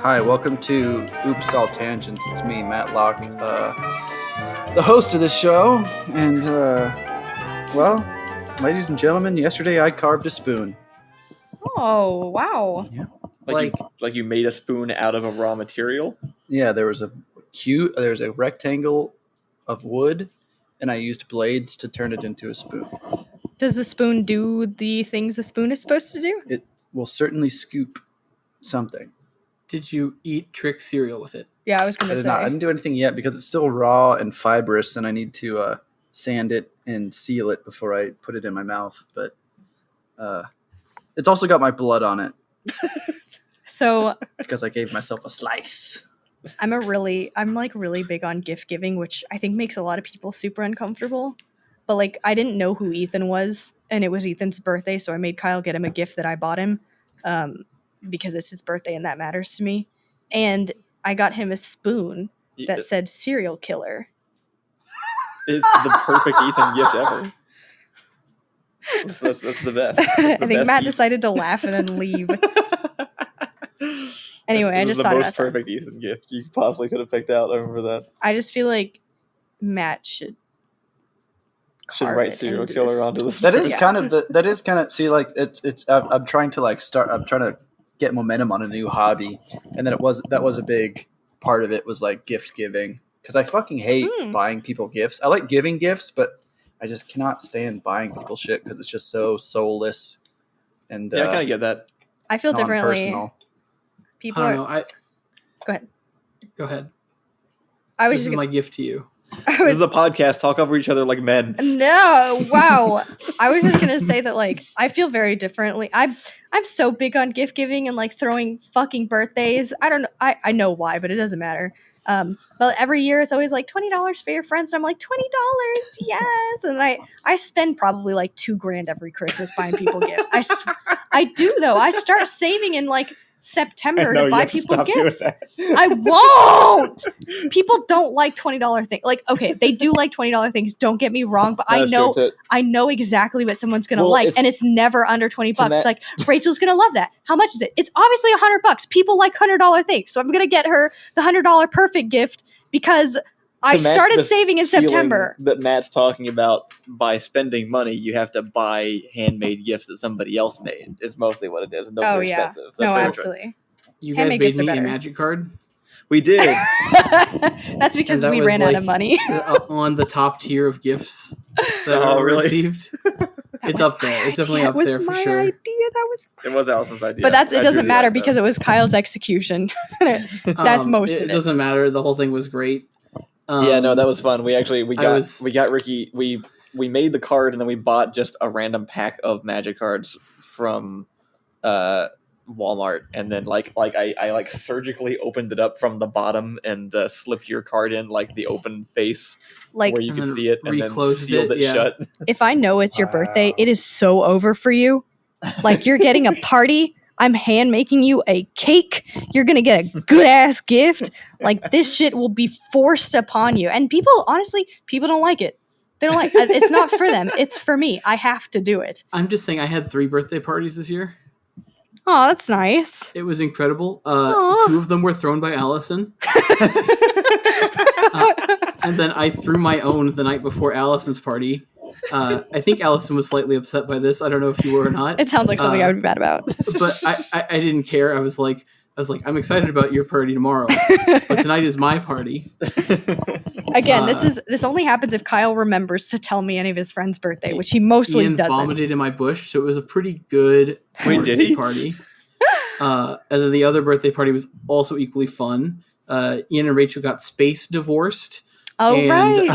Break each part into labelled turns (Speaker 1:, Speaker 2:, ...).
Speaker 1: Hi, welcome to Oops All Tangents. It's me, Matt Locke, the host of this show. And, well, ladies and gentlemen, yesterday I carved a spoon.
Speaker 2: Oh, wow.
Speaker 1: Yeah.
Speaker 3: Like you made a spoon out of a raw material?
Speaker 1: Yeah, there's a rectangle of wood, and I used blades to turn it into a spoon.
Speaker 2: Does the spoon do the things the spoon is supposed to do?
Speaker 1: It will certainly scoop something.
Speaker 4: Did you eat Trick cereal with it?
Speaker 2: Yeah, I was going
Speaker 1: I
Speaker 2: to
Speaker 1: did not. I
Speaker 2: say.
Speaker 1: didn't do anything yet because it's still raw and fibrous, and I need to sand it and seal it before I put it in my mouth. But it's also got my blood on it
Speaker 2: So
Speaker 1: because I gave myself a slice.
Speaker 2: I'm really big on gift giving, which I think makes a lot of people super uncomfortable. But like, I didn't know who Ethan was, and it was Ethan's birthday, so I made Kyle get him a gift that I bought him, because it's his birthday and that matters to me. And I got him a spoon that said serial killer.
Speaker 3: It's the perfect Ethan gift ever. That's the best.
Speaker 2: I think Matt decided to laugh and then leave. Anyway, I just thought
Speaker 3: the
Speaker 2: about
Speaker 3: most perfect Ethan gift you possibly could have picked out. I remember that.
Speaker 2: I just feel like Matt should
Speaker 3: write serial killer onto the spoon.
Speaker 1: That is kind of see, like it's I'm trying to get momentum on a new hobby, and then that was a big part of it, was like gift giving, because I fucking hate buying people gifts. I like giving gifts, but I just cannot stand buying people shit because it's just so soulless. And
Speaker 3: yeah, I kind of get that.
Speaker 2: I feel differently.
Speaker 1: Personal.
Speaker 2: People
Speaker 4: I
Speaker 2: are.
Speaker 4: don't know.
Speaker 2: Go ahead.
Speaker 4: Go ahead.
Speaker 2: I was
Speaker 4: This
Speaker 2: just
Speaker 4: is
Speaker 2: gonna,
Speaker 4: my gift to you.
Speaker 3: This is a podcast. Talk over each other like men.
Speaker 2: No, wow. I was just gonna say that, like, I feel very differently. I'm so big on gift giving and like throwing fucking birthdays. I don't know. I know why, but it doesn't matter. But every year it's always like $20 for your friends. And I'm like, $20, yes. And I spend probably like $2,000 every Christmas buying people gifts. I do though. I start saving in like September to buy people gifts. I won't. People don't like $20 things. Like, okay, they do like $20 things. Don't get me wrong, but I know exactly what someone's gonna like, and it's never under $20. It's like, Rachel's gonna love that. How much is it? It's obviously $100. People like $100 things, so I'm gonna get her the $100 perfect gift because I started saving in September.
Speaker 3: That Matt's talking about, by spending money, you have to buy handmade gifts that somebody else made. Is mostly what it is, and those are expensive.
Speaker 2: No, absolutely.
Speaker 4: You
Speaker 2: Handmade
Speaker 4: guys
Speaker 2: gifts
Speaker 4: made
Speaker 2: are
Speaker 4: me a
Speaker 2: better.
Speaker 4: magic card.
Speaker 3: We did.
Speaker 2: That's because
Speaker 4: And that
Speaker 2: we
Speaker 4: was,
Speaker 2: ran out of money.
Speaker 4: On the top tier of gifts that I received. It's up there. It's definitely up there for sure.
Speaker 2: It
Speaker 3: was Allison's idea.
Speaker 2: But it doesn't matter because it was Kyle's execution. That's most of it.
Speaker 4: It doesn't matter. The whole thing was great.
Speaker 3: Yeah, no, that was fun. We got Ricky. We made the card, and then we bought just a random pack of magic cards from Walmart, and then I surgically opened it up from the bottom and slipped your card in like the open face, where you could see it, and then sealed it shut.
Speaker 2: If I know it's your birthday, it is so over for you. Like, you're getting a party. I'm hand making you a cake. You're going to get a good ass gift. Like, this shit will be forced upon you. And people don't like it. They don't like it's not for them. It's for me. I have to do it.
Speaker 4: I'm just saying, I had 3 birthday parties this year.
Speaker 2: Oh, that's nice.
Speaker 4: It was incredible. 2 of them were thrown by Allison. And then I threw my own the night before Allison's party. I think Allison was slightly upset by this. I don't know if you were or not.
Speaker 2: It sounds like something I would be mad about.
Speaker 4: But I didn't care. I was like, I'm excited about your party tomorrow, but tonight is my party.
Speaker 2: Again, this only happens if Kyle remembers to tell me any of his friends' birthday, which he mostly
Speaker 4: Ian
Speaker 2: doesn't.
Speaker 4: Vomited in my bush, so it was a pretty good birthday party. And then the other birthday party was also equally fun. Ian and Rachel got space divorced.
Speaker 2: Right.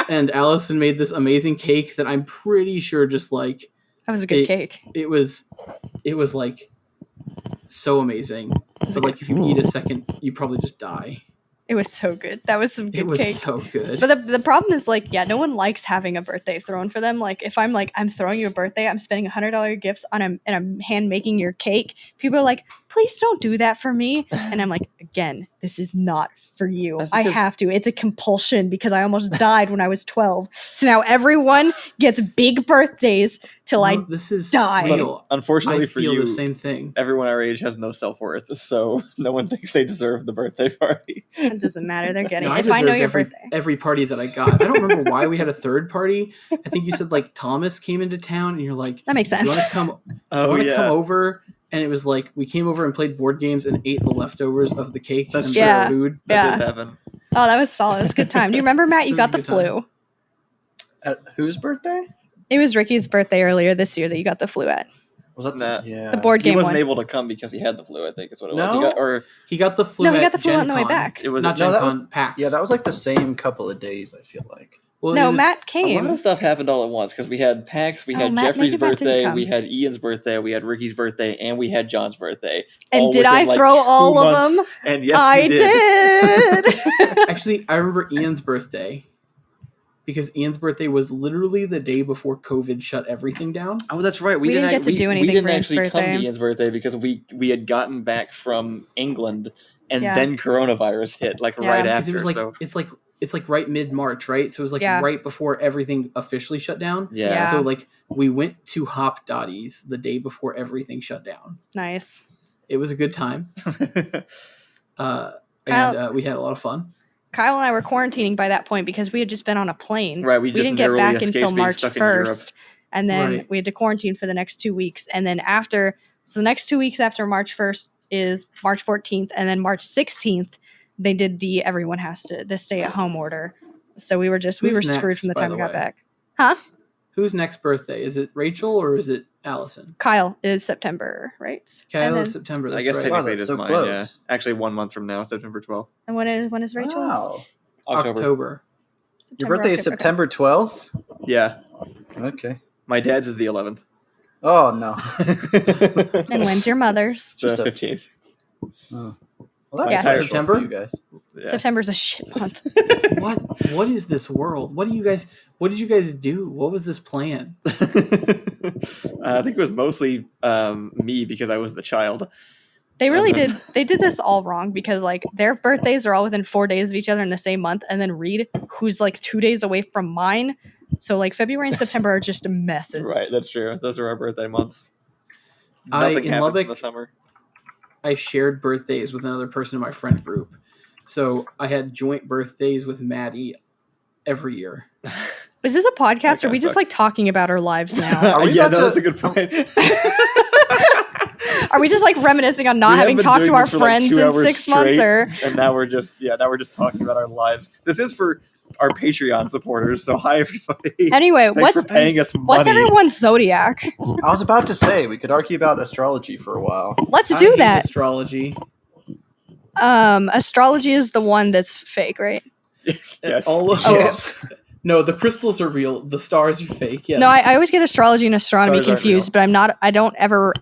Speaker 4: And Allison made this amazing cake that I'm pretty sure just like...
Speaker 2: That was a good cake.
Speaker 4: It was like so amazing. But like if you eat a second, you probably just die.
Speaker 2: It was so good. That was some good cake.
Speaker 4: It was so good.
Speaker 2: But the problem is, like, yeah, no one likes having a birthday thrown for them. Like, if I'm like, I'm throwing you a birthday, I'm spending $100 gifts and I'm hand making your cake. People are like, please don't do that for me. And I'm like, again, this is not for you. I have to. It's a compulsion because I almost died when I was 12. So now everyone gets big birthdays till I
Speaker 4: this is
Speaker 2: die.
Speaker 4: real.
Speaker 3: Unfortunately
Speaker 4: I
Speaker 3: for
Speaker 4: feel
Speaker 3: you,
Speaker 4: the same thing.
Speaker 3: Everyone our age has no self-worth, so no one thinks they deserve the birthday party.
Speaker 2: It doesn't matter. They're getting
Speaker 4: I
Speaker 2: if I know your
Speaker 4: deserved
Speaker 2: birthday.
Speaker 4: every party that I got. I don't remember why we had a third party. I think you said like Thomas came into town, and you're like,
Speaker 2: that makes sense.
Speaker 4: Do you want to come over? And it was like we came over and played board games and ate the leftovers of the cake and the food.
Speaker 3: That did happen.
Speaker 2: Oh, that was solid. It was a good time. Do you remember, Matt? You got the flu.
Speaker 1: At whose birthday?
Speaker 2: It was Ricky's birthday earlier this year that you got the flu at.
Speaker 1: Was that
Speaker 2: the board game?
Speaker 3: He wasn't
Speaker 2: one.
Speaker 3: able to come because he had the flu. I think is what it
Speaker 1: No?
Speaker 3: was.
Speaker 4: He got the flu.
Speaker 2: No, he got the flu
Speaker 4: Gen
Speaker 2: on the way
Speaker 4: Con.
Speaker 2: back.
Speaker 3: It was
Speaker 4: not Gen Con, PAX.
Speaker 1: Yeah, that was like the same couple of days. I feel like.
Speaker 4: Well,
Speaker 2: no, Matt
Speaker 3: a
Speaker 2: came.
Speaker 3: lot of stuff happened all at once because we had PAX, we had
Speaker 2: Matt,
Speaker 3: Jeffrey's
Speaker 2: maybe Matt didn't
Speaker 3: birthday,
Speaker 2: come.
Speaker 3: we had Ian's birthday, we had Ricky's birthday, and we had John's birthday.
Speaker 2: And did I throw all of them?
Speaker 3: And yes,
Speaker 2: I
Speaker 3: you did.
Speaker 4: Actually, I remember Ian's birthday because Ian's birthday was literally the day before COVID shut everything down.
Speaker 3: Oh, that's right.
Speaker 2: We didn't get to do anything
Speaker 3: we didn't
Speaker 2: for Ian's
Speaker 3: actually come
Speaker 2: birthday.
Speaker 3: to Ian's birthday because we had gotten back from England and
Speaker 2: Yeah.
Speaker 3: then coronavirus hit right
Speaker 4: Because
Speaker 3: after.
Speaker 4: it was like it's like right mid-March, right? So it was like right before everything officially shut down.
Speaker 3: Yeah.
Speaker 4: So like we went to Hop Dottie's the day before everything shut down.
Speaker 2: Nice.
Speaker 4: It was a good time. We had a lot of fun.
Speaker 2: Kyle and I were quarantining by that point because we had just been on a plane.
Speaker 3: Right, we just
Speaker 2: didn't get
Speaker 3: narrowly
Speaker 2: back
Speaker 3: escaped
Speaker 2: until
Speaker 3: being
Speaker 2: March
Speaker 3: stuck in Europe.
Speaker 2: 1st. And then
Speaker 4: Right.
Speaker 2: we had to quarantine for the next 2 weeks. And then so the next 2 weeks after March 1st is March 14th. And then March 16th, they did everyone has the stay at home order. So we were screwed
Speaker 4: next,
Speaker 2: from the
Speaker 4: by
Speaker 2: time
Speaker 4: the
Speaker 2: we got
Speaker 4: way?
Speaker 2: back. Huh?
Speaker 4: Whose next birthday? Is it Rachel or is it Allison?
Speaker 2: Kyle is September, right?
Speaker 4: Kyle
Speaker 2: And then-
Speaker 4: is September.
Speaker 3: I
Speaker 4: That's
Speaker 3: guess
Speaker 4: right.
Speaker 3: technically
Speaker 1: Wow,
Speaker 3: it is
Speaker 1: that's so
Speaker 3: mine.
Speaker 1: close.
Speaker 3: Yeah, actually 1 month from now, September 12th.
Speaker 2: And when is Rachel's?
Speaker 1: Wow.
Speaker 3: October.
Speaker 1: Your birthday is September 12th?
Speaker 3: Yeah,
Speaker 1: Okay.
Speaker 3: my dad's is the 11th.
Speaker 1: Oh, no.
Speaker 2: And when's your mother's?
Speaker 3: The
Speaker 1: Just a-
Speaker 3: 15th.
Speaker 1: Oh. Well, that's
Speaker 2: Yes.
Speaker 1: special
Speaker 4: September?
Speaker 1: for you guys.
Speaker 3: Yeah.
Speaker 2: September's a shit month.
Speaker 4: What is this world? What did you guys do? What was this plan?
Speaker 3: I think it was mostly me because I was the child.
Speaker 2: They really did. They did this all wrong because like their birthdays are all within 4 days of each other in the same month, and then Reed, who's like 2 days away from mine, so like February and September are just messes.
Speaker 3: Right, that's true. Those are our birthday months.
Speaker 4: In
Speaker 3: Nothing happens
Speaker 4: Lubbock,
Speaker 3: in the summer.
Speaker 4: I shared birthdays with another person in my friend group. So I had joint birthdays with Maddie every year.
Speaker 2: Is this a podcast?
Speaker 3: That
Speaker 2: Or are we
Speaker 3: kinda
Speaker 2: just like
Speaker 3: sucks.
Speaker 2: talking about our lives now?
Speaker 1: Are we
Speaker 3: Yeah,
Speaker 1: about
Speaker 3: no,
Speaker 1: to-
Speaker 3: that's a good point.
Speaker 2: Are we just like reminiscing on not
Speaker 3: We have
Speaker 2: having
Speaker 3: been
Speaker 2: talked to
Speaker 3: doing
Speaker 2: our
Speaker 3: this for, like,
Speaker 2: friends
Speaker 3: 2
Speaker 2: in
Speaker 3: hours
Speaker 2: 6 months?
Speaker 3: straight,
Speaker 2: Or
Speaker 3: and now we're just talking about our lives. This is for our Patreon supporters. So hi everybody.
Speaker 2: anyway,
Speaker 3: Thanks for paying us money.
Speaker 2: what's everyone's zodiac?
Speaker 1: I was about to say, we could argue about astrology for a while.
Speaker 2: Let's
Speaker 4: I
Speaker 2: do
Speaker 4: hate
Speaker 2: that.
Speaker 4: Astrology.
Speaker 2: Astrology is the one that's fake, right?
Speaker 3: Yes.
Speaker 4: All of
Speaker 1: Yes.
Speaker 4: No, the crystals are real. The stars are fake. Yes.
Speaker 2: No, I always get astrology and astronomy
Speaker 3: Stars aren't
Speaker 2: confused, but I don't ever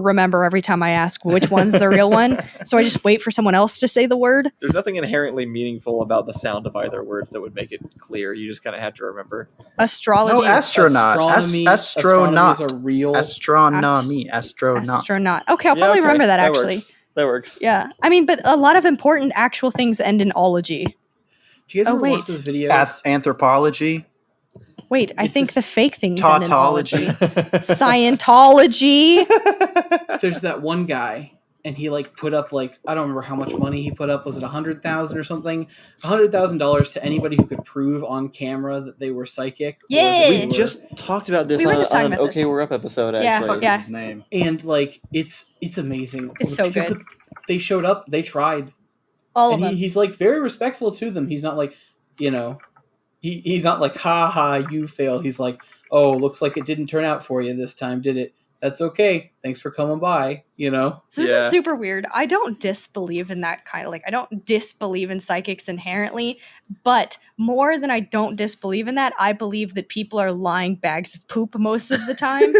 Speaker 2: remember every time I ask which one's the real one. So I just wait for someone else to say the word.
Speaker 3: There's nothing inherently meaningful about the sound of either words that would make it clear. You just kind of have to remember.
Speaker 2: Astrology.
Speaker 1: No, astronaut. Astronaut.
Speaker 4: Astronomies are real.
Speaker 1: Astronomy.
Speaker 2: Astronaut. Okay, I'll probably
Speaker 3: okay,
Speaker 2: remember that actually.
Speaker 3: Works. That works.
Speaker 2: Yeah. I mean, but a lot of important actual things end in ology.
Speaker 4: Do you guys
Speaker 2: Oh,
Speaker 4: ever
Speaker 2: wait.
Speaker 4: watch those videos?
Speaker 1: Anthropology.
Speaker 2: Wait, I
Speaker 4: It's
Speaker 2: think
Speaker 4: this-
Speaker 2: the fake things end in
Speaker 1: Tautology.
Speaker 2: ology. Scientology.
Speaker 4: There's that one guy, and he like put up like I don't remember how much money he put up. Was it 100,000 or something? $100,000 to anybody who could prove on camera that they were psychic. or that
Speaker 2: Yeah.
Speaker 4: they
Speaker 3: We
Speaker 4: were-
Speaker 3: just talked about this
Speaker 2: We were
Speaker 3: on
Speaker 2: just talking
Speaker 3: an
Speaker 2: about
Speaker 3: Okay
Speaker 2: this.
Speaker 3: We're Up episode.
Speaker 2: Yeah,
Speaker 3: Actually,
Speaker 2: fuck yeah.
Speaker 1: His name.
Speaker 4: and like it's amazing.
Speaker 2: It's so
Speaker 4: Because
Speaker 2: good.
Speaker 4: they showed up. They tried.
Speaker 2: All of
Speaker 4: And
Speaker 2: them.
Speaker 4: he's like very respectful to them. He's not like, he's not like, ha ha, you failed. He's like, oh, looks like it didn't turn out for you this time, did it? That's okay. Thanks for coming by,
Speaker 2: So this
Speaker 3: Yeah.
Speaker 2: is super weird. I don't disbelieve in that kind of I don't disbelieve in psychics inherently, but more than I don't disbelieve in that, I believe that people are lying bags of poop most of the time.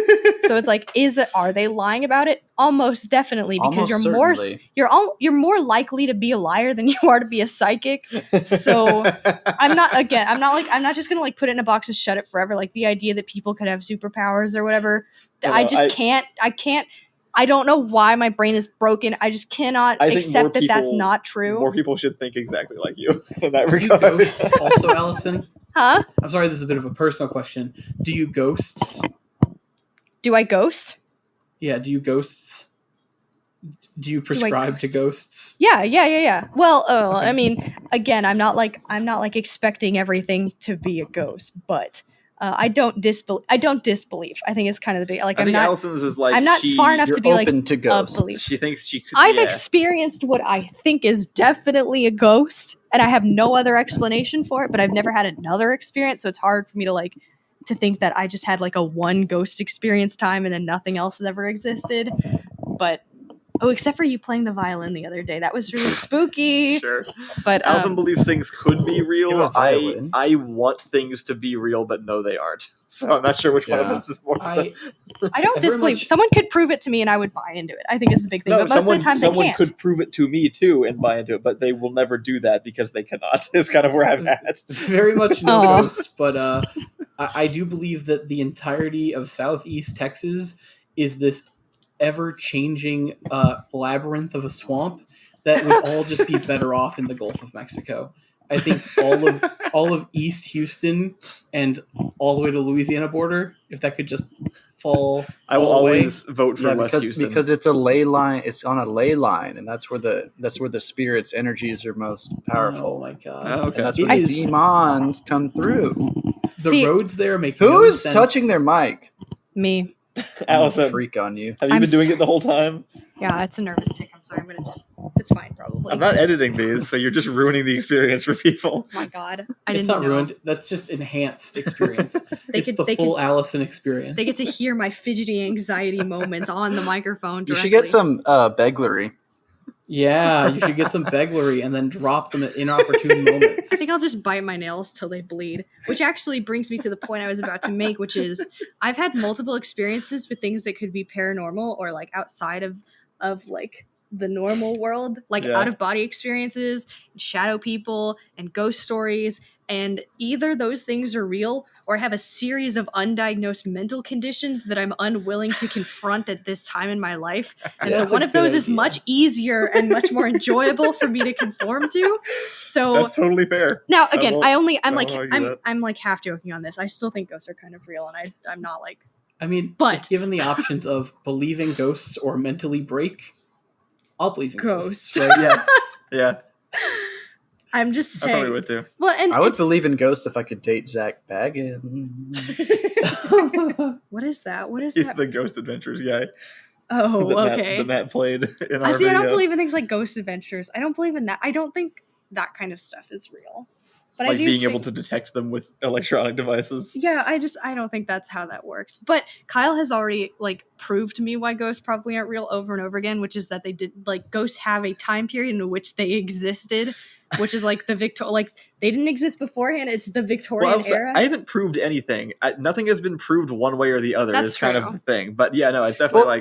Speaker 2: So it's like, are they lying about it? Almost definitely, because
Speaker 1: Almost certainly.
Speaker 2: you're more likely to be a liar than you are to be a psychic. So I'm not just gonna like put it in a box and shut it forever. Like the idea that people could have superpowers or whatever. I can't. I don't know why my brain is broken. I just cannot
Speaker 3: I think
Speaker 2: accept
Speaker 3: more
Speaker 2: that that's
Speaker 3: people-
Speaker 2: not true.
Speaker 3: More people should think exactly like you in that
Speaker 4: Do you
Speaker 3: regard.
Speaker 4: ghosts also, Allison?
Speaker 2: Huh?
Speaker 4: I'm sorry, this is a bit of a personal question. Do you ghosts?
Speaker 2: Do I ghost?
Speaker 4: Yeah, do you ghosts? Do you prescribe to ghosts?
Speaker 2: Yeah. Well, I mean, again, I'm not like expecting everything to be a ghost, but I don't disbelieve. I think it's kind of the big like.
Speaker 3: I
Speaker 2: I'm
Speaker 3: think
Speaker 2: not.
Speaker 3: Allison's is like
Speaker 2: I'm not far enough
Speaker 1: You're
Speaker 2: to be like
Speaker 1: open to ghosts.
Speaker 2: a belief.
Speaker 3: She thinks she could.
Speaker 2: I've experienced what I think is definitely a ghost, and I have no other explanation for it. But I've never had another experience, so it's hard for me to think that I just had like a one ghost experience time and then nothing else has ever existed. But except for you playing the violin the other day, that was really spooky.
Speaker 3: Sure,
Speaker 2: but
Speaker 3: Allison believes things could be real.
Speaker 1: violin.
Speaker 3: I want things to be real, but no, they aren't. So I'm not sure which one of us is more.
Speaker 2: I don't disbelieve. Someone could prove it to me, and I would buy into it. I think it's the big thing.
Speaker 3: No,
Speaker 2: but most of the time,
Speaker 3: someone
Speaker 2: they can't.
Speaker 3: could prove it to me too and buy into it, but they will never do that because they cannot. Is kind of where I'm at.
Speaker 4: Very much no ghosts, but I do believe that the entirety of Southeast Texas is this ever-changing labyrinth of a swamp that would all just be better off in the Gulf of Mexico. I think all of East Houston and all the way to Louisiana border, if that could just fall
Speaker 3: I will
Speaker 4: away.
Speaker 3: always vote for less Houston
Speaker 1: because it's a ley line. It's on a ley line, and that's where the spirit's energies are most powerful.
Speaker 4: Oh my god!
Speaker 3: Oh, okay.
Speaker 1: And that's where the demons come through.
Speaker 4: The roads there make
Speaker 1: Who's
Speaker 4: no sense.
Speaker 1: touching their mic?
Speaker 2: Me.
Speaker 3: Allison,
Speaker 1: freak on you.
Speaker 3: Have you been doing it the whole time?
Speaker 2: Yeah, it's a nervous tick. I'm sorry. I'm gonna just. It's fine, probably.
Speaker 3: I'm not editing these, so you're just ruining the experience for people.
Speaker 2: Oh my god,
Speaker 4: It's not ruined. That's just enhanced experience. It's the full Allison experience.
Speaker 2: They get to hear my fidgety anxiety moments on the microphone directly.
Speaker 1: You should get some beglery.
Speaker 4: Yeah, you should get some beglery and then drop them at inopportune moments.
Speaker 2: I think I'll just bite my nails till they bleed, which actually brings me to the point I was about to make, which is I've had multiple experiences with things that could be paranormal or like outside of like the normal world, like out of body experiences, shadow people, and ghost stories. And either those things are real or have a series of undiagnosed mental conditions that I'm unwilling to confront at this time in my life. And so one of those is much easier and much more enjoyable for me to conform to. So
Speaker 3: that's totally fair.
Speaker 2: Now, again, I'm like half joking on this. I still think ghosts are kind of real, and I'm not like.
Speaker 4: I mean, but given the options of believing ghosts or mentally break, I'll believe in ghosts.
Speaker 3: Right? Yeah.
Speaker 2: I'm just saying.
Speaker 3: I probably would too.
Speaker 2: Well, and
Speaker 1: I would believe in ghosts if I could date Zach Baggins.
Speaker 2: What is that? What is that?
Speaker 3: The Ghost Adventures guy.
Speaker 2: Oh, okay.
Speaker 3: The Matt played in our
Speaker 2: I
Speaker 3: video.
Speaker 2: don't believe in things like Ghost Adventures. I don't believe in that. I don't think that kind of stuff is real. But
Speaker 3: like being able to detect them with electronic devices.
Speaker 2: Yeah, I don't think that's how that works. But Kyle has already like proved to me why ghosts probably aren't real over and over again, which is that they did like ghosts have a time period in which they existed, which is like they didn't exist beforehand. It's the Victorian era.
Speaker 3: I haven't proved anything. Nothing has been proved one way or the other.
Speaker 2: That's
Speaker 3: is kind of the thing. But yeah, no, it's definitely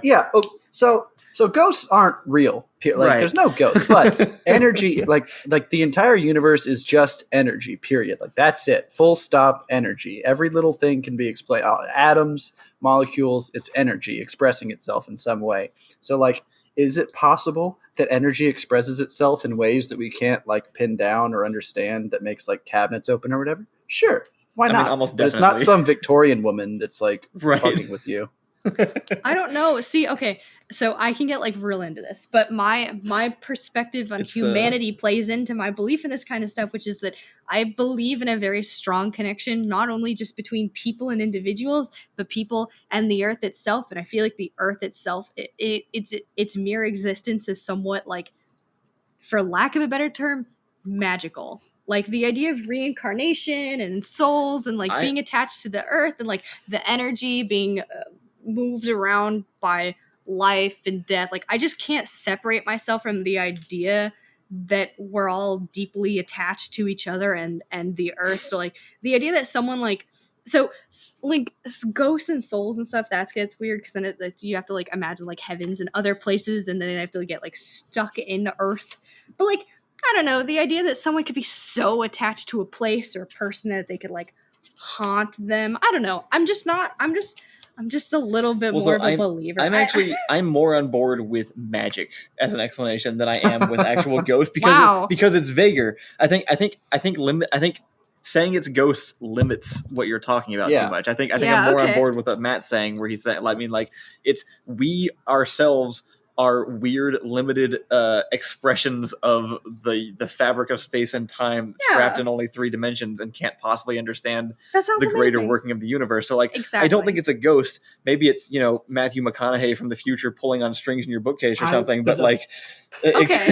Speaker 1: So ghosts aren't real. Like there's no ghosts, but energy, like the entire universe is just energy. Period. Like that's it. Full stop. Energy. Every little thing can be explained. Atoms, molecules. It's energy expressing itself in some way. So like, is it possible that energy expresses itself in ways that we can't like pin down or understand? That makes like cabinets open or whatever. Sure. Why not?
Speaker 3: I mean, almost
Speaker 1: but
Speaker 3: definitely.
Speaker 1: it's not some Victorian woman that's like fucking with you.
Speaker 2: I don't know. See, okay. So I can get like real into this, but my perspective on humanity plays into my belief in this kind of stuff, which is that I believe in a very strong connection, not only just between people and individuals, but people and the earth itself. And I feel like the earth itself, its mere existence is somewhat like, for lack of a better term, magical. Like the idea of reincarnation and souls and like being attached to the earth and like the energy being moved around by life and death. Like I just can't separate myself from the idea that we're all deeply attached to each other and the earth. So like the idea that someone like ghosts and souls and stuff, that gets weird because then you have to like imagine like heavens and other places, and then they have to get like stuck in the earth. But like I don't know, the idea that someone could be so attached to a place or a person that they could like haunt them. I don't know. I'm just a little bit more of a believer.
Speaker 3: I'm more on board with magic as an explanation than I am with actual ghosts because it's vaguer. I think saying it's ghosts limits what you're talking about too much. I think I'm more on board with what Matt's saying, where he's saying, I mean, like, it's we ourselves are weird, limited expressions of the fabric of space and time trapped in only 3 dimensions and can't possibly understand the greater working of the universe. So, like, I don't think it's a ghost. Maybe it's, Matthew McConaughey from the future pulling on strings in your bookcase or something. But, like,
Speaker 2: okay,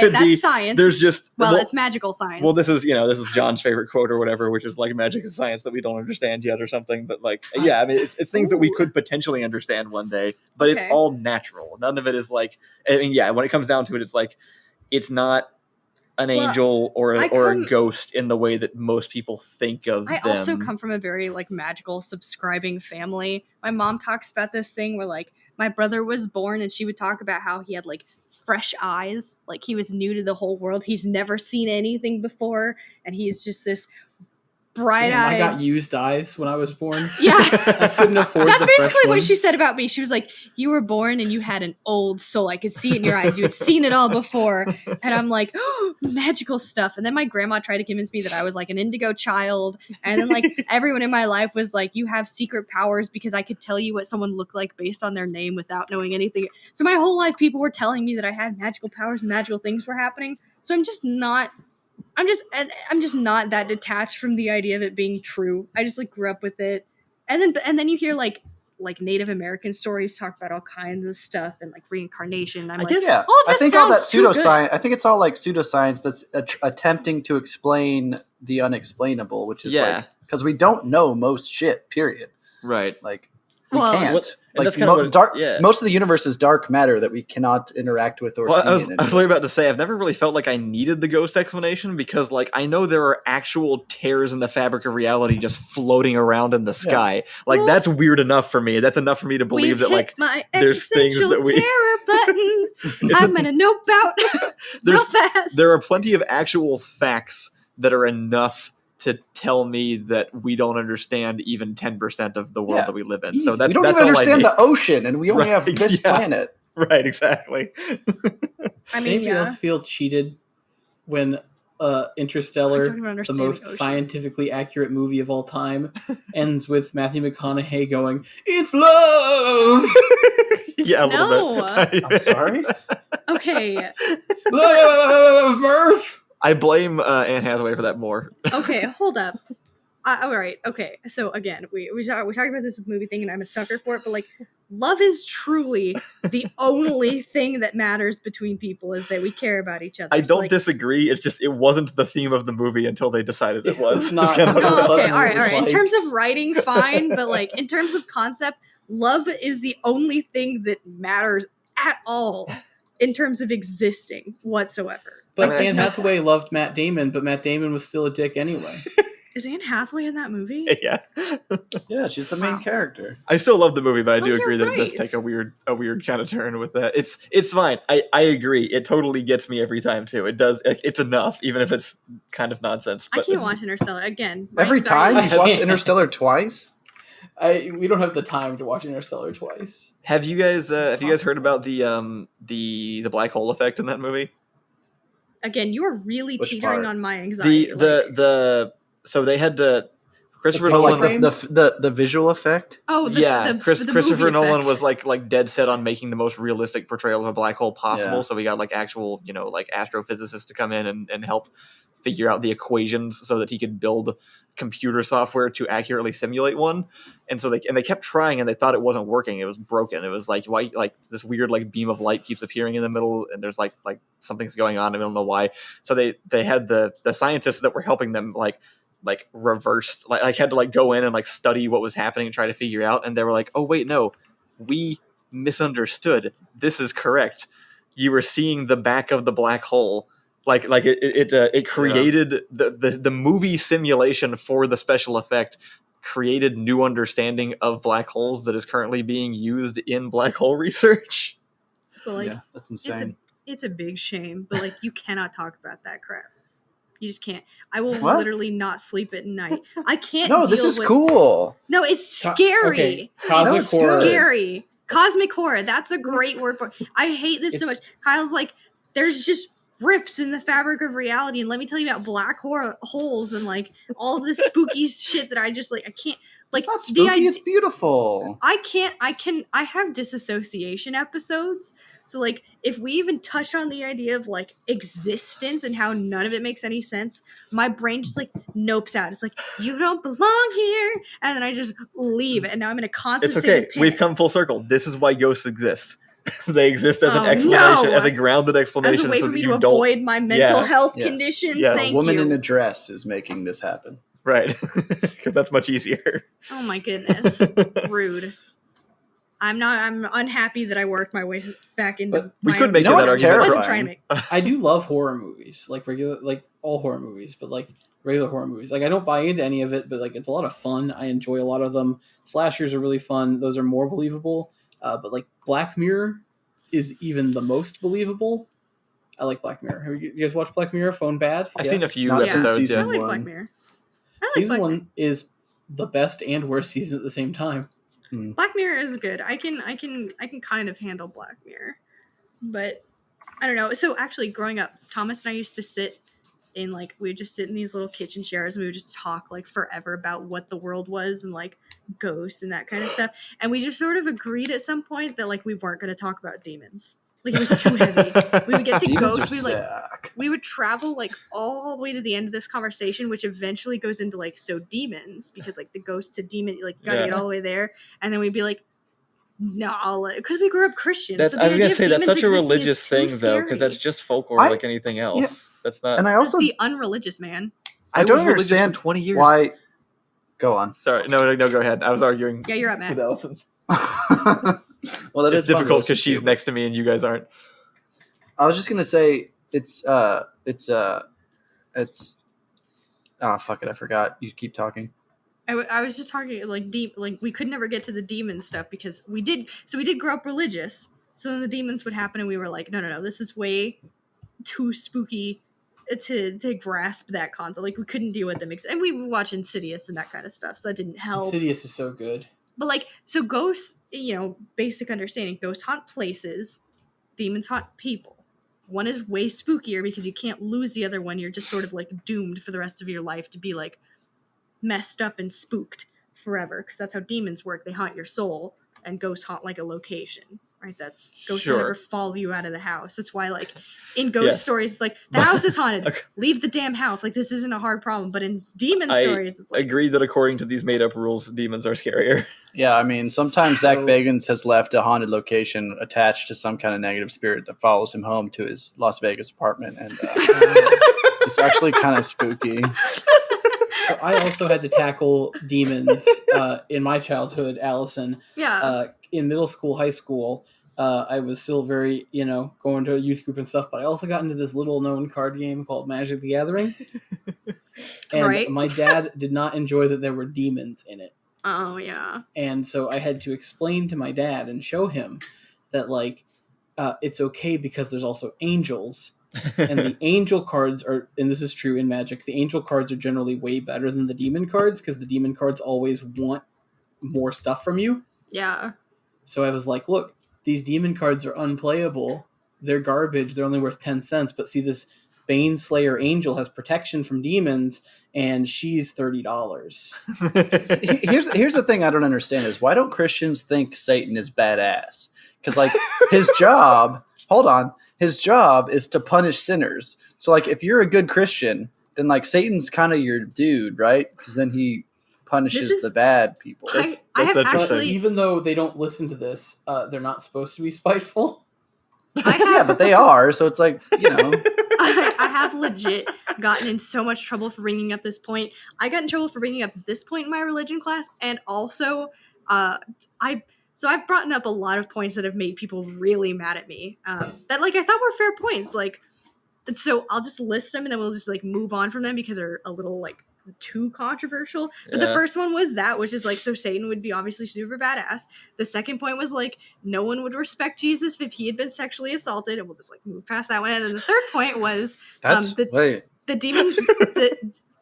Speaker 2: that's science.
Speaker 3: There's just...
Speaker 2: it's magical science.
Speaker 3: Well, this is John's favorite quote or whatever, which is, like, magic is science that we don't understand yet or something. But, like, I mean, it's things that we could potentially understand one day, but it's all natural. None of it is like, I mean, when it comes down to it, it's like, it's not an angel or a ghost in the way that most people think of them.
Speaker 2: I also come from a very, like, magical subscribing family. My mom talks about this thing where, like, my brother was born and she would talk about how he had, like, fresh eyes, like he was new to the whole world. He's never seen anything before, and he's just this bright-eyed.
Speaker 4: I got used eyes when I was born.
Speaker 2: Yeah.
Speaker 4: I couldn't afford
Speaker 2: That's
Speaker 4: the
Speaker 2: basically
Speaker 4: fresh
Speaker 2: what
Speaker 4: ones.
Speaker 2: she said about me. She was like, you were born and you had an old soul. I could see it in your eyes. You had seen it all before. And I'm like, oh, magical stuff. And then my grandma tried to convince me that I was like an indigo child. And then, like, everyone in my life was like, you have secret powers because I could tell you what someone looked like based on their name without knowing anything. So my whole life, people were telling me that I had magical powers and magical things were happening. So I'm just not that detached from the idea of it being true. I just, like, grew up with it. And then you hear like Native American stories talk about all kinds of stuff and, like, reincarnation. I'm like, all of this
Speaker 1: I think all that
Speaker 2: sounds too
Speaker 1: pseudoscience.
Speaker 2: good.
Speaker 1: I think it's all like pseudoscience that's attempting to explain the unexplainable, which is like, because we don't know most shit. Period.
Speaker 3: Right.
Speaker 1: Like, we can't. Like,
Speaker 3: that's kind of
Speaker 1: most of the universe is dark matter that we cannot interact with or see.
Speaker 3: I was literally about to say, I've never really felt like I needed the ghost explanation because, like, I know there are actual tears in the fabric of reality just floating around in the sky. Like, that's weird enough for me. That's enough for me to believe that, like, there's things that we...
Speaker 2: terror button. I'm gonna nope out real fast.
Speaker 3: There are plenty of actual facts that are enough to tell me that we don't understand even 10% of the world that we live in.
Speaker 1: Easy.
Speaker 3: So
Speaker 1: we don't even understand the ocean, and we only have this planet.
Speaker 3: Right, exactly.
Speaker 2: I mean,
Speaker 4: anybody else feel cheated when Interstellar, the most scientifically accurate movie of all time, ends with Matthew McConaughey going, "It's love."
Speaker 3: Yeah, a little bit.
Speaker 1: I'm sorry.
Speaker 2: Okay.
Speaker 4: Love, Murph.
Speaker 3: I blame Anne Hathaway for that more.
Speaker 2: Okay, hold up. All right. Okay. So again, we talked about this with movie thing, and I'm a sucker for it. But, like, love is truly the only thing that matters between people, is that we care about each other.
Speaker 3: I don't disagree. It's just it wasn't the theme of the movie until they decided it was. Not.
Speaker 2: Okay. All right. In terms of writing, fine. But, like, in terms of concept, love is the only thing that matters at all in terms of existing whatsoever.
Speaker 4: But Anne Hathaway loved Matt Damon, but Matt Damon was still a dick anyway.
Speaker 2: Is Anne Hathaway in that movie?
Speaker 3: Yeah.
Speaker 1: Yeah, she's the main character.
Speaker 3: I still love the movie, but I do agree that it does take a weird kind of turn with that. It's fine. I agree. It totally gets me every time too. It does. It's enough, even if it's kind of nonsense.
Speaker 2: But I can't watch Interstellar again.
Speaker 1: Every time you've watched Interstellar twice.
Speaker 4: We don't have the time to watch Interstellar twice.
Speaker 3: Have you guys heard about the black hole effect in that movie?
Speaker 2: Again, you are really teetering on my anxiety.
Speaker 3: So they had to Christopher Nolan,
Speaker 1: like the visual effect.
Speaker 2: Oh,
Speaker 3: Christopher Nolan
Speaker 2: effect.
Speaker 3: was like dead set on making the most realistic portrayal of a black hole possible. Yeah. So we got like actual like astrophysicists to come in and help figure out the equations so that he could build computer software to accurately simulate one. And so they kept trying, and they thought it wasn't working. It was broken. It was like, why, like this weird like beam of light keeps appearing in the middle, and there's like something's going on. I don't know why. So they had the scientists that were helping them like reversed, like had to like go in and like study what was happening and try to figure out. And they were like, oh wait, no, we misunderstood. This is correct. You were seeing the back of the black hole. Like it created the movie simulation for the special effect created new understanding of black holes that is currently being used in black hole research.
Speaker 2: So like,
Speaker 1: that's insane.
Speaker 2: It's a big shame, but like you cannot talk about that crap. You just can't. I will literally not sleep at night. I can't.
Speaker 1: No, this is cool.
Speaker 2: No, it's scary.
Speaker 4: Okay. Cosmic
Speaker 2: it's
Speaker 4: horror.
Speaker 2: Scary. Cosmic horror. That's a great word for it. I hate this so much. Kyle's like, there's just rips in the fabric of reality, and let me tell you about black holes and like all of this spooky shit that I just like I can't like.
Speaker 1: It's not spooky, it's beautiful.
Speaker 2: I have disassociation episodes. So like if we even touch on the idea of like existence and how none of it makes any sense, my brain just like nopes out. It's like, you don't belong here, and then I just leave, and now I'm in a constant
Speaker 3: It's
Speaker 2: state
Speaker 3: okay.
Speaker 2: of panic.
Speaker 3: We've come full circle. This is why ghosts exist. They exist as an explanation, as a grounded explanation,
Speaker 2: as a way
Speaker 3: so
Speaker 2: for me
Speaker 3: that
Speaker 2: to avoid my mental health conditions.
Speaker 3: Yes.
Speaker 2: Thank
Speaker 1: a woman
Speaker 2: you.
Speaker 1: in a dress is making this happen.
Speaker 3: Right, because that's much easier.
Speaker 2: Oh my goodness, rude. I'm unhappy that I worked my way back into.
Speaker 3: But we could make that argument.
Speaker 1: Terrifying.
Speaker 2: Trying to make.
Speaker 4: I do love horror movies, like all horror movies, but like regular horror movies. Like I don't buy into any of it, but like it's a lot of fun. I enjoy a lot of them. Slashers are really fun. Those are more believable. But like Black Mirror is even the most believable. I like Black Mirror. Have you guys watched Black Mirror? Phone Bad?
Speaker 3: I've seen a few
Speaker 1: Not
Speaker 3: episodes.
Speaker 2: I
Speaker 3: Yeah.
Speaker 2: like Black Mirror.
Speaker 4: Season 1 is the best and worst season at the same time.
Speaker 2: Black Mirror is good. I can kind of handle Black Mirror, but I don't know. So actually, growing up, Thomas and I used to sit in like we would just sit in these little kitchen chairs and we would just talk like forever about what the world was and like ghosts and that kind of stuff. And we just sort of agreed at some point that like we weren't going to talk about demons. Like it was too heavy. We would get to ghosts. We would travel like all the way to the end of this conversation, which eventually goes into like demons, because like the ghost to demon, like gotta get all the way there, and then we'd be like, no, because we grew up Christian.
Speaker 3: That's,
Speaker 2: so
Speaker 3: I was gonna say that's such a
Speaker 2: existing
Speaker 3: religious thing though, because that's just folklore like anything else.
Speaker 1: Yeah.
Speaker 3: That's not.
Speaker 1: And I also
Speaker 2: the unrunreligious man.
Speaker 1: I don't
Speaker 3: was religious
Speaker 1: understand
Speaker 3: for 20 years.
Speaker 1: why. Go on.
Speaker 3: Sorry, no, go ahead. I was arguing.
Speaker 2: Yeah, you're up, Matt.
Speaker 3: With Allison.
Speaker 1: Well, that
Speaker 3: it's
Speaker 1: is
Speaker 3: difficult because she's next to me and you guys aren't.
Speaker 1: I was just gonna say it's oh fuck it, I forgot. You keep talking.
Speaker 2: I was just talking like deep, like we could never get to the demon stuff because we did grow up religious. So then the demons would happen and we were like, no, this is way too spooky to grasp that concept. Like we couldn't deal with them. And we would watch Insidious and that kind of stuff. So that didn't help.
Speaker 4: Insidious is so good.
Speaker 2: But like, so ghosts, basic understanding, ghosts haunt places, demons haunt people. One is way spookier because you can't lose the other one. You're just sort of like doomed for the rest of your life to be like messed up and spooked forever, because that's how demons work. They haunt your soul, and ghosts haunt like a location, right? That's ghosts will never follow you out of the house. That's why like in ghost stories it's like the house is haunted, leave the damn house. Like this isn't a hard problem. But in demon stories it's like,
Speaker 3: I agree that according to these made up rules, demons are scarier.
Speaker 1: Yeah, I mean sometimes Zach Bagans has left a haunted location attached to some kind of negative spirit that follows him home to his Las Vegas apartment, and it's actually kind of spooky.
Speaker 4: So I also had to tackle demons in my childhood, Allison.
Speaker 2: Yeah.
Speaker 4: In middle school, high school, I was still very, going to a youth group and stuff, but I also got into this little known card game called Magic the Gathering. And my dad did not enjoy that there were demons in it.
Speaker 2: Oh, yeah.
Speaker 4: And so I had to explain to my dad and show him that, like, it's okay because there's also angels. And the angel cards are, and this is true in Magic, the angel cards are generally way better than the demon cards because the demon cards always want more stuff from you.
Speaker 2: Yeah.
Speaker 4: So I was like, look, these demon cards are unplayable. They're garbage. They're only worth 10 cents. But see, this Bane Slayer angel has protection from demons, and she's $30.
Speaker 1: Here's the thing I don't understand is why don't Christians think Satan is badass? Because like his job is to punish sinners. So like if you're a good Christian, then like Satan's kind of your dude, right? Because then he punishes the bad people.
Speaker 2: I have actually,
Speaker 4: even though they don't listen to this, they're not supposed to be spiteful.
Speaker 1: Yeah, but they are. So it's like,
Speaker 2: I have legit gotten in so much trouble for bringing up this point. I got in trouble for bringing up this point in my religion class, and also I've brought up a lot of points that have made people really mad at me. That like I thought were fair points. Like, so I'll just list them and then we'll just like move on from them because they're a little like too controversial. But the first one was that, which is like, so Satan would be obviously super badass. The second point was like, no one would respect Jesus if he had been sexually assaulted, and we'll just like move past that one. And then the third point was the demon.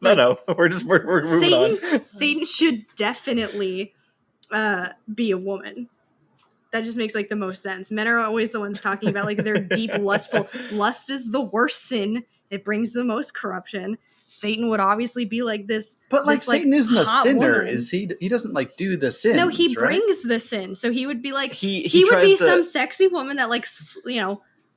Speaker 3: No, we're moving on.
Speaker 2: Satan should definitely be a woman. that just makes like the most sense. Men are always the ones talking about like their deep lustful. Lust is the worst sin. It brings the most corruption. Satan would obviously be like this.
Speaker 1: But like
Speaker 2: this,
Speaker 1: Satan isn't a sinner,
Speaker 2: woman.
Speaker 1: is he? He doesn't like do the sins.
Speaker 2: No, he
Speaker 1: right?
Speaker 2: brings the sin. So he would be like
Speaker 3: he
Speaker 2: would be some sexy woman that like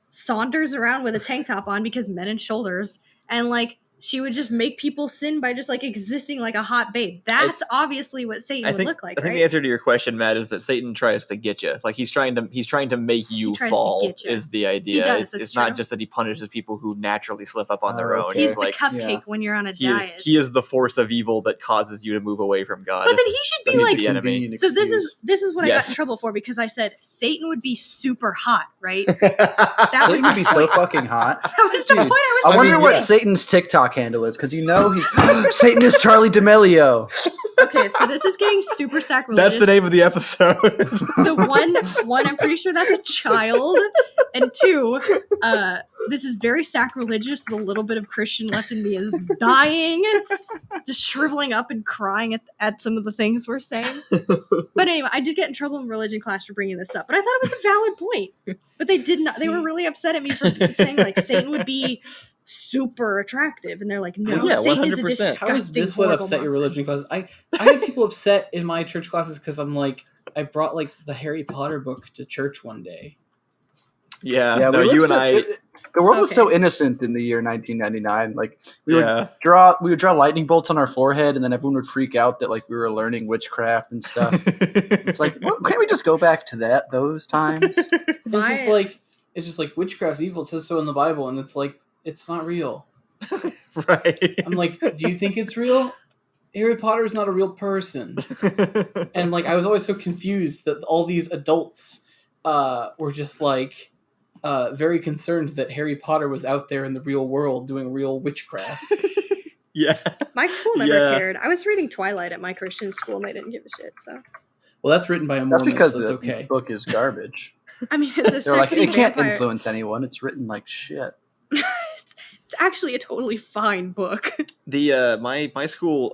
Speaker 2: saunters around with a tank top on because men and shoulders, and like she would just make people sin by just like existing like a hot babe. That's obviously what Satan would look like.
Speaker 3: I think the answer to your question, Matt, is that Satan tries to get you. Like he's trying to make you fall. Is the idea?
Speaker 2: He does,
Speaker 3: it's not just that he punishes people who naturally slip up on their own.
Speaker 2: He's the cupcake when you're on a diet.
Speaker 3: He is the force of evil that causes you to move away from God.
Speaker 2: But then he should be like
Speaker 3: the enemy.
Speaker 2: So this is what I got in trouble for because I said Satan would be super hot, right?
Speaker 1: Satan would be so fucking hot.
Speaker 2: That was the point I was.
Speaker 1: I wonder what Satan's TikTok handle is because he's Satan is Charlie D'Amelio.
Speaker 2: Okay, so this is getting super sacrilegious.
Speaker 3: That's the name of the episode.
Speaker 2: So one, I'm pretty sure that's a child, and two, this is very sacrilegious. The little bit of Christian left in me is dying, just shriveling up and crying at some of the things we're saying. But anyway, I did get in trouble in religion class for bringing this up, but I thought it was a valid point. But they did not. They were really upset at me for saying like Satan would be super attractive, and they're like, no, Satan is a disgusting.
Speaker 4: How is this what upset your religion classes? I had people upset in my church classes because I'm like, I brought like the Harry Potter book to church one day.
Speaker 3: Yeah, no, you and I.
Speaker 1: The world was so innocent in the year 1999. Like we would draw lightning bolts on our forehead, and then everyone would freak out that like we were learning witchcraft and stuff. It's like, well, can't we just go back to those times?
Speaker 4: It's just like witchcraft's evil. It says so in the Bible, and it's like it's not real.
Speaker 3: Right.
Speaker 4: I'm like, do you think it's real? Harry Potter is not a real person. And like I was always so confused that all these adults were just like very concerned that Harry Potter was out there in the real world doing real witchcraft.
Speaker 3: Yeah.
Speaker 2: My school never cared. I was reading Twilight at my Christian school and they didn't give a shit, so.
Speaker 4: Well, that's written by a Mormon,
Speaker 1: because
Speaker 4: so it's
Speaker 1: the
Speaker 4: okay.
Speaker 1: book is garbage.
Speaker 2: I mean, it's a sexy
Speaker 1: it can't
Speaker 2: vampire.
Speaker 1: influence anyone. It's written like shit.
Speaker 2: It's actually a totally fine book.
Speaker 3: The my school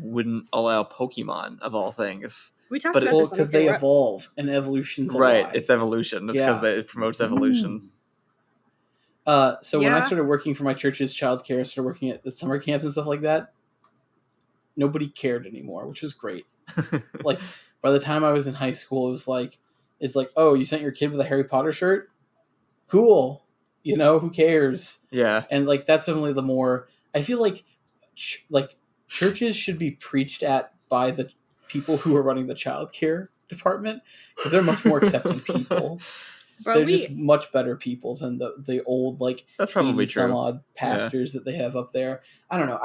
Speaker 3: wouldn't allow Pokemon of all things.
Speaker 2: We talked about this
Speaker 4: because they evolve and evolution's
Speaker 3: right. It's evolution. It's because it promotes evolution.
Speaker 4: So when I started working for my church's childcare, I started working at the summer camps and stuff like that. Nobody cared anymore, which was great. Like by the time I was in high school, it's like, oh, you sent your kid with a Harry Potter shirt? Cool. You know, who cares?
Speaker 3: Yeah.
Speaker 4: And like that's definitely the more I feel like churches should be preached at by the people who are running the childcare department because they're much more accepting people. They're just much better people than the old like
Speaker 3: that's probably true.
Speaker 4: Some odd pastors that they have up there. I don't know.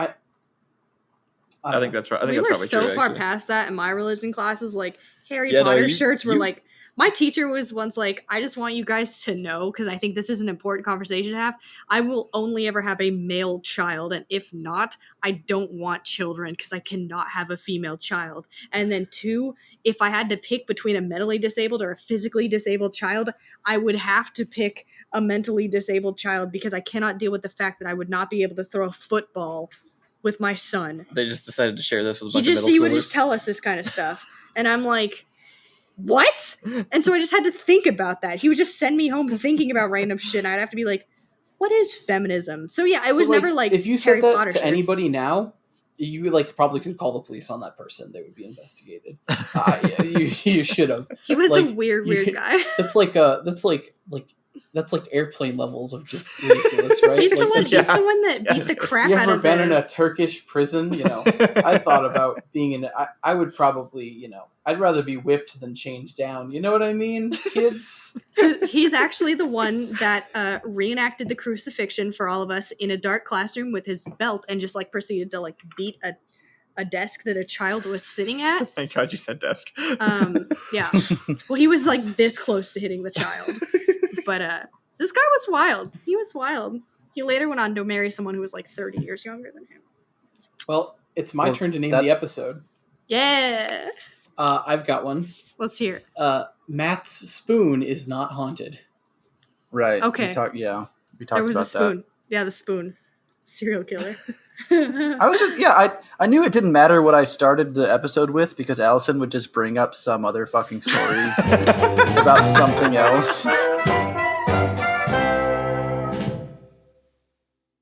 Speaker 3: I think that's right. I think
Speaker 2: we
Speaker 3: that's
Speaker 2: were
Speaker 3: probably
Speaker 2: so
Speaker 3: true,
Speaker 2: far past that in my religion classes. Like Harry Potter shirts were like. My teacher was once like, I just want you guys to know, because I think this is an important conversation to have. I will only ever have a male child, and if not, I don't want children because I cannot have a female child. And then two, if I had to pick between a mentally disabled or a physically disabled child, I would have to pick a mentally disabled child because I cannot deal with the fact that I would not be able to throw a football with my son.
Speaker 3: They just decided to share this with a bunch of middle
Speaker 2: He
Speaker 3: schoolers.
Speaker 2: would just tell us this kind of stuff. And I'm like... what? And so I just had to think about that. He would just send me home thinking about random shit, and I'd have to be like, what is feminism? So yeah, it was never like
Speaker 4: if you
Speaker 2: Harry
Speaker 4: said that
Speaker 2: Potter
Speaker 4: to
Speaker 2: shirts.
Speaker 4: Anybody now, you like probably could call the police on that person. They would be investigated. You should have.
Speaker 2: He was a weird guy.
Speaker 4: That's like airplane levels of just ridiculous, right?
Speaker 2: He's
Speaker 4: like,
Speaker 2: the one that beat the crap
Speaker 4: you
Speaker 2: out
Speaker 4: ever
Speaker 2: of
Speaker 4: been in a Turkish prison? You know, I thought about being in. I would probably, you know, I'd rather be whipped than chained down. You know what I mean, kids?
Speaker 2: So he's actually the one that reenacted the crucifixion for all of us in a dark classroom with his belt and just like proceeded to like beat a desk that a child was sitting at.
Speaker 3: Thank God you said desk.
Speaker 2: Yeah. Well, he was like this close to hitting the child. But this guy was wild. He was wild. He later went on to marry someone who was like 30 years younger than him.
Speaker 4: Well, it's my turn to name the episode.
Speaker 2: Yeah.
Speaker 4: I've got one.
Speaker 2: Let's hear
Speaker 4: it. Matt's spoon is not haunted.
Speaker 1: Right.
Speaker 2: Okay.
Speaker 1: We talked
Speaker 2: there was
Speaker 1: about
Speaker 2: a spoon.
Speaker 1: that.
Speaker 2: Yeah, the spoon.
Speaker 5: serial killer.
Speaker 1: I was just I knew it didn't matter what I started the episode with because Allison would just bring up some other fucking story about something else.